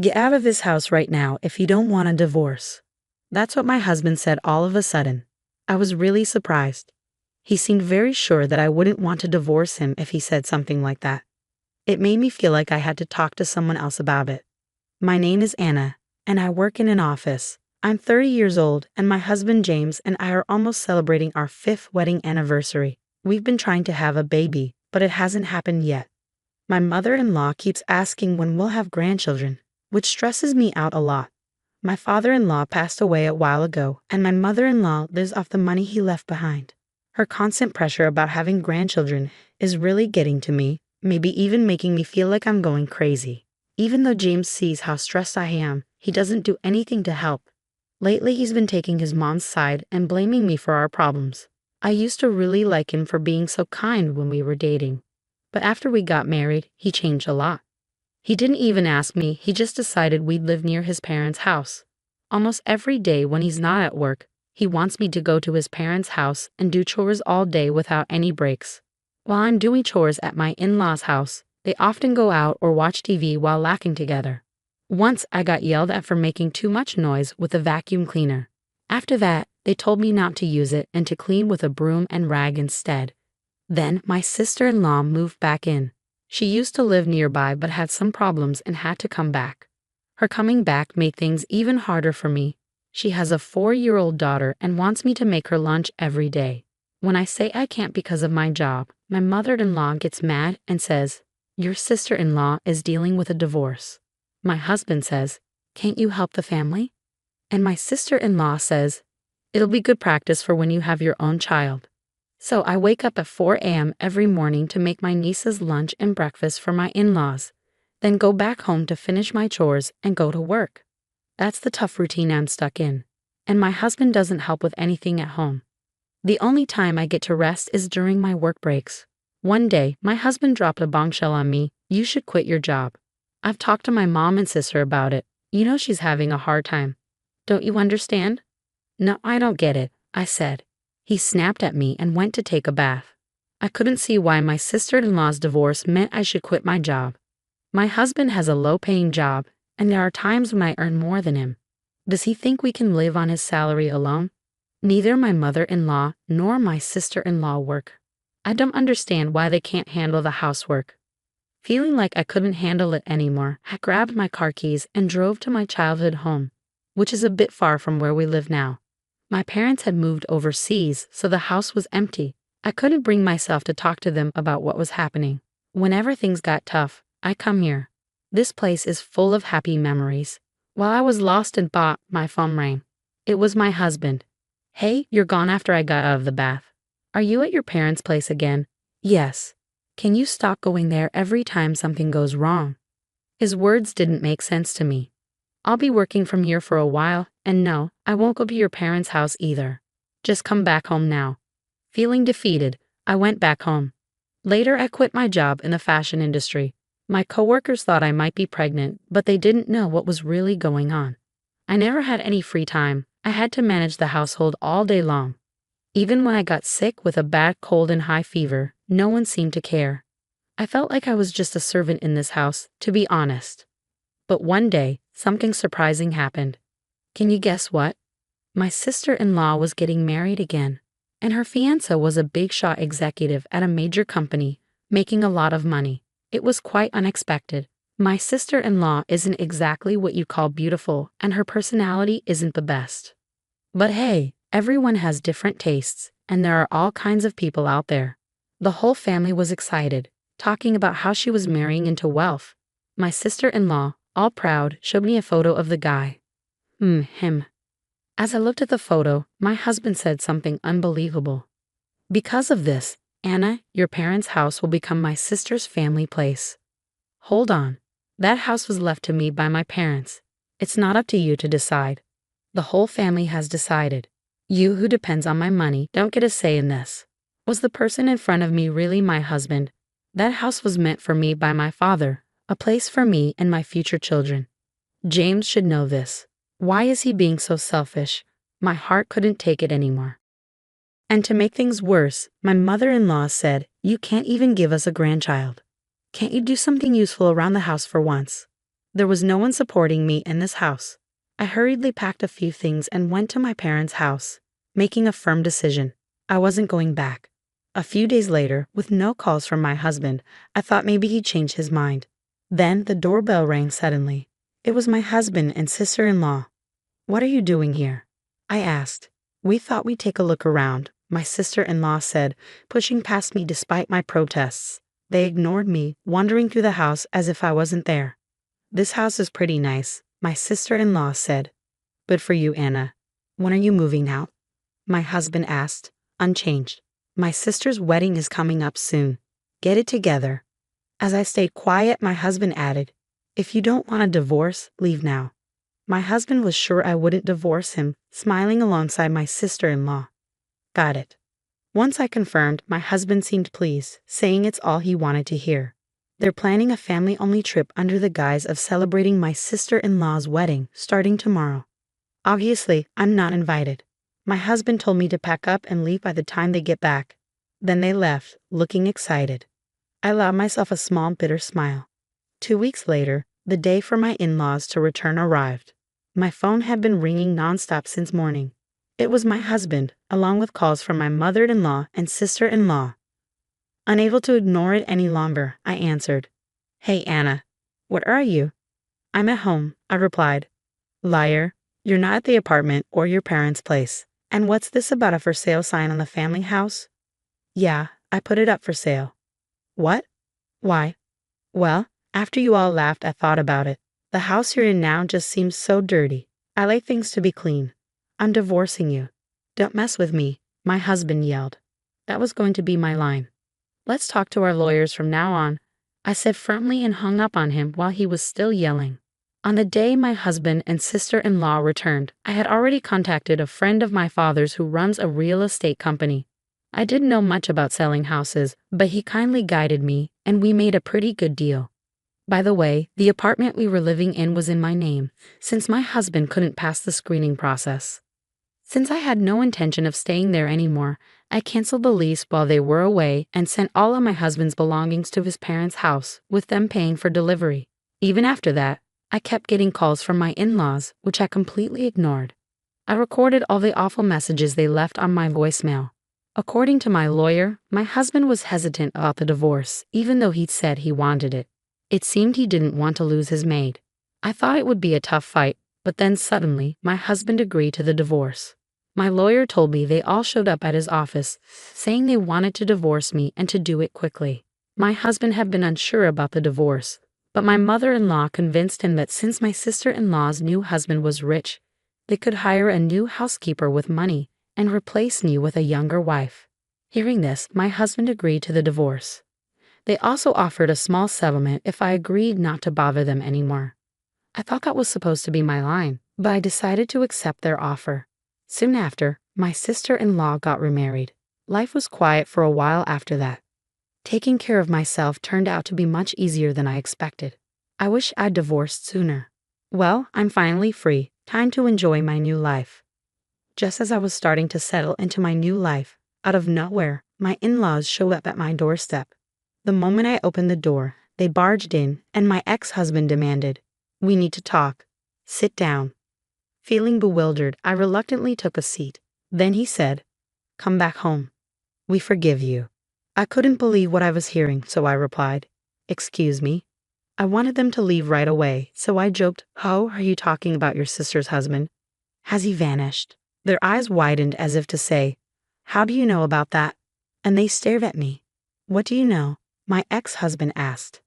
Get out of this house right now if you don't want a divorce. That's what my husband said all of a sudden. I was really surprised. He seemed very sure that I wouldn't want to divorce him if he said something like that. It made me feel like I had to talk to someone else about it. My name is Anna, and I work in an office. I'm 30 years old, and my husband James and I are almost celebrating our 5th wedding anniversary. We've been trying to have a baby, but it hasn't happened yet. My mother-in-law keeps asking when we'll have grandchildren, which stresses me out a lot. My father-in-law passed away a while ago, and my mother-in-law lives off the money he left behind. Her constant pressure about having grandchildren is really getting to me, maybe even making me feel like I'm going crazy. Even though James sees how stressed I am, he doesn't do anything to help. Lately, he's been taking his mom's side and blaming me for our problems. I used to really like him for being so kind when we were dating. But after we got married, he changed a lot. He didn't even ask me, he just decided we'd live near his parents' house. Almost every day when he's not at work, he wants me to go to his parents' house and do chores all day without any breaks. While I'm doing chores at my in-laws' house, they often go out or watch TV while laughing together. Once I got yelled at for making too much noise with a vacuum cleaner. After that, they told me not to use it and to clean with a broom and rag instead. Then my sister-in-law moved back in. She used to live nearby but had some problems and had to come back. Her coming back made things even harder for me. She has a 4-year-old daughter and wants me to make her lunch every day. When I say I can't because of my job, my mother-in-law gets mad and says, "Your sister-in-law is dealing with a divorce." My husband says, "Can't you help the family?" And my sister-in-law says, "It'll be good practice for when you have your own child." So I wake up at 4 a.m. every morning to make my niece's lunch and breakfast for my in-laws, then go back home to finish my chores and go to work. That's the tough routine I'm stuck in. And my husband doesn't help with anything at home. The only time I get to rest is during my work breaks. One day, my husband dropped a bombshell on me: "You should quit your job." I've talked to my mom and sister about it. You know she's having a hard time. Don't you understand? No, I don't get it, I said. He snapped at me and went to take a bath. I couldn't see why my sister-in-law's divorce meant I should quit my job. My husband has a low-paying job, and there are times when I earn more than him. Does he think we can live on his salary alone? Neither my mother-in-law nor my sister-in-law work. I don't understand why they can't handle the housework. Feeling like I couldn't handle it anymore, I grabbed my car keys and drove to my childhood home, which is a bit far from where we live now. My parents had moved overseas, so the house was empty. I couldn't bring myself to talk to them about what was happening. Whenever things got tough, I come here. This place is full of happy memories. While I was lost in thought, my phone rang. It was my husband. "Hey, you're gone after I got out of the bath. Are you at your parents' place again?" "Yes." "Can you stop going there every time something goes wrong?" His words didn't make sense to me. "I'll be working from here for a while, and no, I won't go to your parents' house either. Just come back home now." Feeling defeated, I went back home. Later, I quit my job in the fashion industry. My coworkers thought I might be pregnant, but they didn't know what was really going on. I never had any free time. I had to manage the household all day long. Even when I got sick with a bad cold and high fever, no one seemed to care. I felt like I was just a servant in this house, to be honest. But one day, something surprising happened. Can you guess what? My sister-in-law was getting married again, and her fiancé was a big-shot executive at a major company, making a lot of money. It was quite unexpected. My sister-in-law isn't exactly what you call beautiful, and her personality isn't the best. But hey, everyone has different tastes, and there are all kinds of people out there. The whole family was excited, talking about how she was marrying into wealth. My sister-in-law, all proud, showed me a photo of the guy. Him. As I looked at the photo, my husband said something unbelievable. "Because of this, Anna, your parents' house will become my sister's family place." Hold on. That house was left to me by my parents. It's not up to you to decide. The whole family has decided. You, who depends on my money, don't get a say in this. Was the person in front of me really my husband? That house was meant for me by my father, a place for me and my future children. James should know this. Why is he being so selfish? My heart couldn't take it anymore. And to make things worse, my mother-in-law said, "You can't even give us a grandchild. Can't you do something useful around the house for once?" There was no one supporting me in this house. I hurriedly packed a few things and went to my parents' house, making a firm decision. I wasn't going back. A few days later, with no calls from my husband, I thought maybe he'd changed his mind. Then the doorbell rang suddenly. It was my husband and sister-in-law. "What are you doing here?" I asked. "We thought we'd take a look around," my sister-in-law said, pushing past me despite my protests. They ignored me, wandering through the house as if I wasn't there. "This house is pretty nice," my sister-in-law said. "Good for you, Anna. When are you moving out?" My husband asked, unchanged. "My sister's wedding is coming up soon. Get it together." As I stayed quiet, my husband added, "If you don't want a divorce, leave now." My husband was sure I wouldn't divorce him, smiling alongside my sister-in-law. "Got it." Once I confirmed, my husband seemed pleased, saying it's all he wanted to hear. They're planning a family-only trip under the guise of celebrating my sister-in-law's wedding starting tomorrow. Obviously, I'm not invited. My husband told me to pack up and leave by the time they get back. Then they left, looking excited. I allowed myself a small bitter smile. 2 weeks later, the day for my in-laws to return arrived. My phone had been ringing nonstop since morning. It was my husband, along with calls from my mother-in-law and sister-in-law. Unable to ignore it any longer, I answered. "Hey, Anna. Where are you?" "I'm at home," I replied. "Liar. You're not at the apartment or your parents' place. And what's this about a for sale sign on the family house?" "Yeah, I put it up for sale." "What? Why?" "Well, after you all laughed, I thought about it. The house you're in now just seems so dirty. I like things to be clean. I'm divorcing you." "Don't mess with me," my husband yelled. That was going to be my line. "Let's talk to our lawyers from now on," I said firmly and hung up on him while he was still yelling. On the day my husband and sister-in-law returned, I had already contacted a friend of my father's who runs a real estate company. I didn't know much about selling houses, but he kindly guided me, and we made a pretty good deal. By the way, the apartment we were living in was in my name, since my husband couldn't pass the screening process. Since I had no intention of staying there anymore, I canceled the lease while they were away and sent all of my husband's belongings to his parents' house, with them paying for delivery. Even after that, I kept getting calls from my in-laws, which I completely ignored. I recorded all the awful messages they left on my voicemail. According to my lawyer, my husband was hesitant about the divorce, even though he'd said he wanted it. It seemed he didn't want to lose his maid. I thought it would be a tough fight, but then suddenly, my husband agreed to the divorce. My lawyer told me they all showed up at his office, saying they wanted to divorce me and to do it quickly. My husband had been unsure about the divorce, but my mother-in-law convinced him that since my sister-in-law's new husband was rich, they could hire a new housekeeper with money and replace me with a younger wife. Hearing this, my husband agreed to the divorce. They also offered a small settlement if I agreed not to bother them anymore. I thought that was supposed to be my line, but I decided to accept their offer. Soon after, my sister-in-law got remarried. Life was quiet for a while after that. Taking care of myself turned out to be much easier than I expected. I wish I'd divorced sooner. Well, I'm finally free. Time to enjoy my new life. Just as I was starting to settle into my new life, out of nowhere, my in-laws showed up at my doorstep. The moment I opened the door, they barged in, and my ex-husband demanded, "We need to talk. Sit down." Feeling bewildered, I reluctantly took a seat. Then he said, "Come back home. We forgive you." I couldn't believe what I was hearing, so I replied, "Excuse me?" I wanted them to leave right away, so I joked, "How are you talking about your sister's husband? Has he vanished?" Their eyes widened as if to say, "How do you know about that?" And they stared at me. "What do you know?" my ex-husband asked.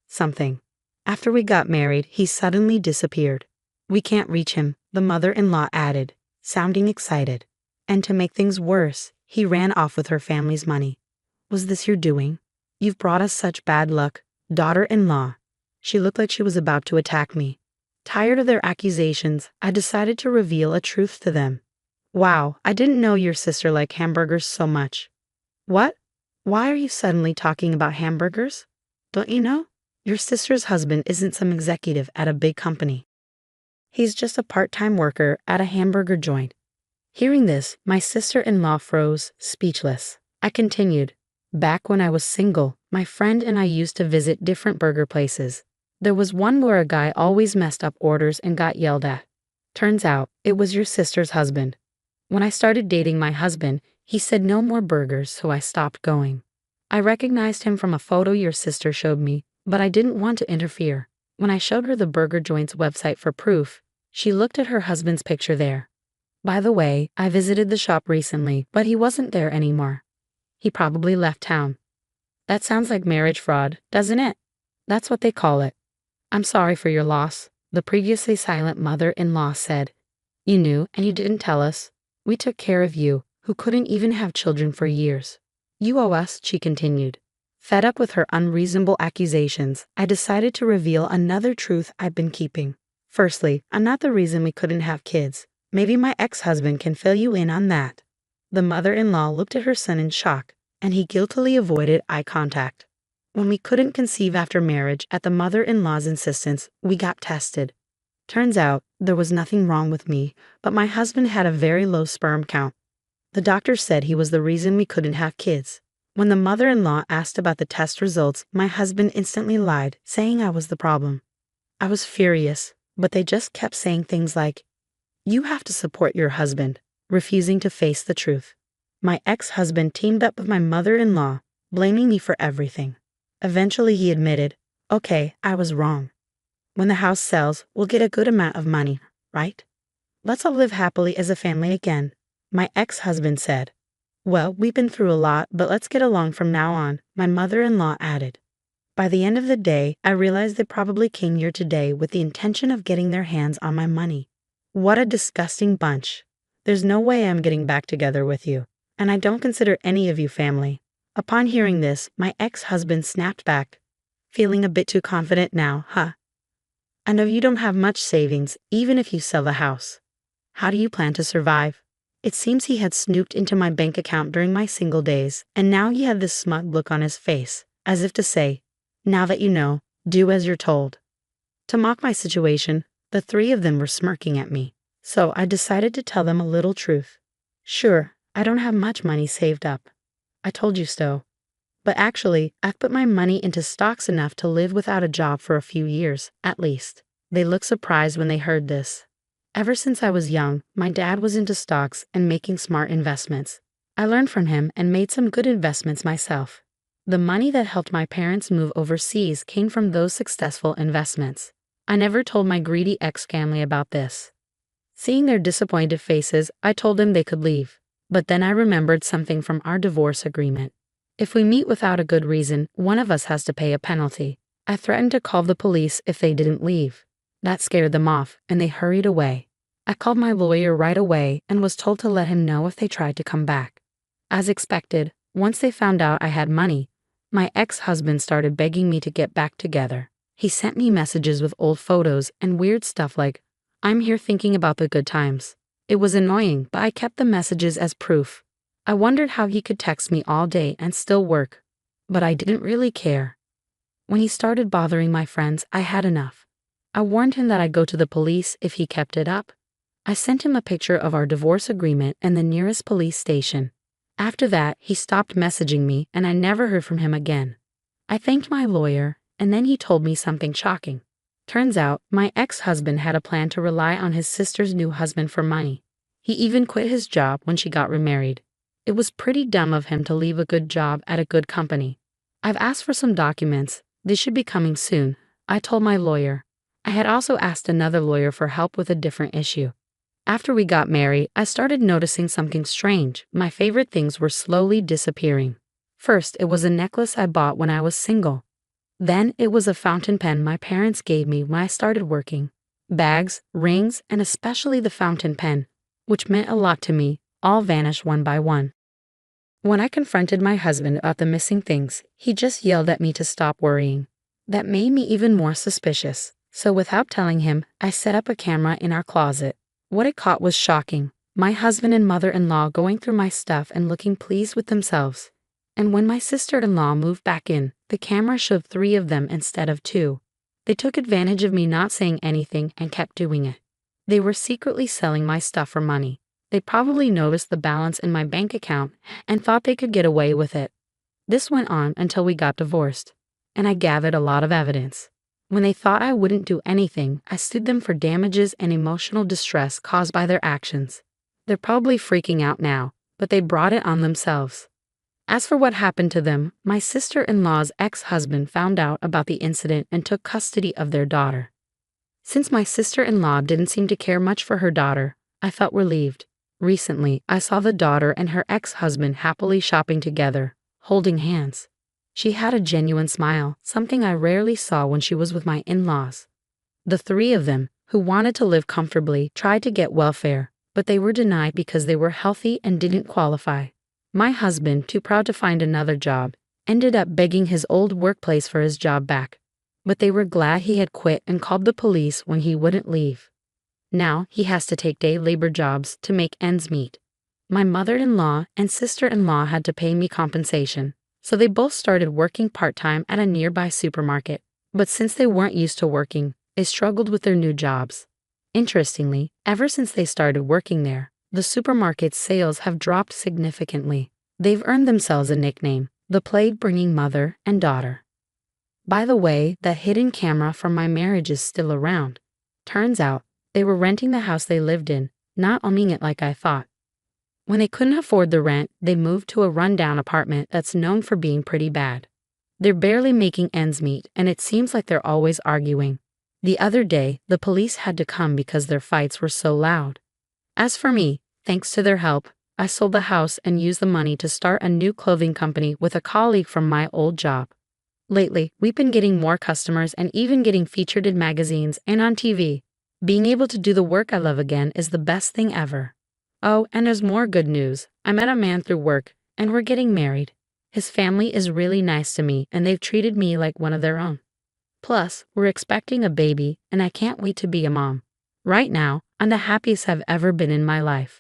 "Something. After we got married, he suddenly disappeared. We can't reach him," the mother-in-law added, sounding excited. "And to make things worse, he ran off with her family's money." "Was this your doing? You've brought us such bad luck, daughter-in-law." She looked like she was about to attack me. Tired of their accusations, I decided to reveal a truth to them. "Wow, I didn't know your sister liked hamburgers so much." "What? Why are you suddenly talking about hamburgers? Don't you know? Your sister's husband isn't some executive at a big company. He's just a part-time worker at a hamburger joint." Hearing this, my sister-in-law froze, speechless. I continued, "Back when I was single, my friend and I used to visit different burger places. There was one where a guy always messed up orders and got yelled at. Turns out, it was your sister's husband. When I started dating my husband, he said no more burgers, so I stopped going. I recognized him from a photo your sister showed me, but I didn't want to interfere. When I showed her the burger joint's website for proof, she looked at her husband's picture there. By the way, I visited the shop recently, but he wasn't there anymore. He probably left town. That sounds like marriage fraud, doesn't it? That's what they call it. I'm sorry for your loss, the previously silent mother-in-law said. You knew and you didn't tell us. We took care of you, who couldn't even have children for years. You owe us, she continued. Fed up with her unreasonable accusations, I decided to reveal another truth I've been keeping. Firstly, I'm not the reason we couldn't have kids. Maybe my ex-husband can fill you in on that. The mother-in-law looked at her son in shock, and he guiltily avoided eye contact. When we couldn't conceive after marriage at the mother-in-law's insistence, we got tested. Turns out, there was nothing wrong with me, but my husband had a very low sperm count. The doctor said he was the reason we couldn't have kids. When the mother-in-law asked about the test results, my husband instantly lied, saying I was the problem. I was furious, but they just kept saying things like, "You have to support your husband," refusing to face the truth. My ex-husband teamed up with my mother-in-law, blaming me for everything. Eventually he admitted, "Okay, I was wrong. When the house sells, we'll get a good amount of money, right? Let's all live happily as a family again," my ex-husband said. "Well, we've been through a lot, but let's get along from now on," my mother-in-law added. By the end of the day, I realized they probably came here today with the intention of getting their hands on my money. What a disgusting bunch. There's no way I'm getting back together with you, and I don't consider any of you family. Upon hearing this, my ex-husband snapped back. Feeling a bit too confident now, huh? I know you don't have much savings, even if you sell the house. How do you plan to survive? It seems he had snooped into my bank account during my single days, and now he had this smug look on his face, as if to say, "Now that you know, do as you're told." To mock my situation, the three of them were smirking at me, so I decided to tell them a little truth. Sure, I don't have much money saved up. I told you so. But actually, I've put my money into stocks enough to live without a job for a few years, at least. They looked surprised when they heard this. Ever since I was young, my dad was into stocks and making smart investments. I learned from him and made some good investments myself. The money that helped my parents move overseas came from those successful investments. I never told my greedy ex-family about this. Seeing their disappointed faces, I told them they could leave. But then I remembered something from our divorce agreement. If we meet without a good reason, one of us has to pay a penalty. I threatened to call the police if they didn't leave. That scared them off, and they hurried away. I called my lawyer right away and was told to let him know if they tried to come back. As expected, once they found out I had money, my ex-husband started begging me to get back together. He sent me messages with old photos and weird stuff like, "I'm here thinking about the good times." It was annoying, but I kept the messages as proof. I wondered how he could text me all day and still work. But I didn't really care. When he started bothering my friends, I had enough. I warned him that I'd go to the police if he kept it up. I sent him a picture of our divorce agreement and the nearest police station. After that, he stopped messaging me and I never heard from him again. I thanked my lawyer, and then he told me something shocking. Turns out, my ex-husband had a plan to rely on his sister's new husband for money. He even quit his job when she got remarried. It was pretty dumb of him to leave a good job at a good company. I've asked for some documents. They should be coming soon, I told my lawyer. I had also asked another lawyer for help with a different issue. After we got married, I started noticing something strange. My favorite things were slowly disappearing. First, it was a necklace I bought when I was single. Then, it was a fountain pen my parents gave me when I started working. Bags, rings, and especially the fountain pen, which meant a lot to me, all vanished one by one. When I confronted my husband about the missing things, he just yelled at me to stop worrying. That made me even more suspicious. So without telling him, I set up a camera in our closet. What it caught was shocking. My husband and mother-in-law going through my stuff and looking pleased with themselves. And when my sister-in-law moved back in, the camera showed 3 of them instead of 2. They took advantage of me not saying anything and kept doing it. They were secretly selling my stuff for money. They probably noticed the balance in my bank account and thought they could get away with it. This went on until we got divorced, and I gathered a lot of evidence. When they thought I wouldn't do anything, I sued them for damages and emotional distress caused by their actions. They're probably freaking out now, but they brought it on themselves. As for what happened to them, my sister-in-law's ex-husband found out about the incident and took custody of their daughter. Since my sister-in-law didn't seem to care much for her daughter, I felt relieved. Recently, I saw the daughter and her ex-husband happily shopping together, holding hands. She had a genuine smile, something I rarely saw when she was with my in-laws. The three of them, who wanted to live comfortably, tried to get welfare, but they were denied because they were healthy and didn't qualify. My husband, too proud to find another job, ended up begging his old workplace for his job back. But they were glad he had quit and called the police when he wouldn't leave. Now he has to take day labor jobs to make ends meet. My mother-in-law and sister-in-law had to pay me compensation, so they both started working part-time at a nearby supermarket. But since they weren't used to working, they struggled with their new jobs. Interestingly, ever since they started working there, the supermarket's sales have dropped significantly. They've earned themselves a nickname, the plague-bringing mother and daughter. By the way, that hidden camera from my marriage is still around. Turns out, they were renting the house they lived in, not owning it like I thought. When they couldn't afford the rent, they moved to a rundown apartment that's known for being pretty bad. They're barely making ends meet, and it seems like they're always arguing. The other day, the police had to come because their fights were so loud. As for me, thanks to their help, I sold the house and used the money to start a new clothing company with a colleague from my old job. Lately, we've been getting more customers and even getting featured in magazines and on TV. Being able to do the work I love again is the best thing ever. Oh, and there's more good news. I met a man through work, and we're getting married. His family is really nice to me, and they've treated me like one of their own. Plus, we're expecting a baby, and I can't wait to be a mom. Right now, I'm the happiest I've ever been in my life.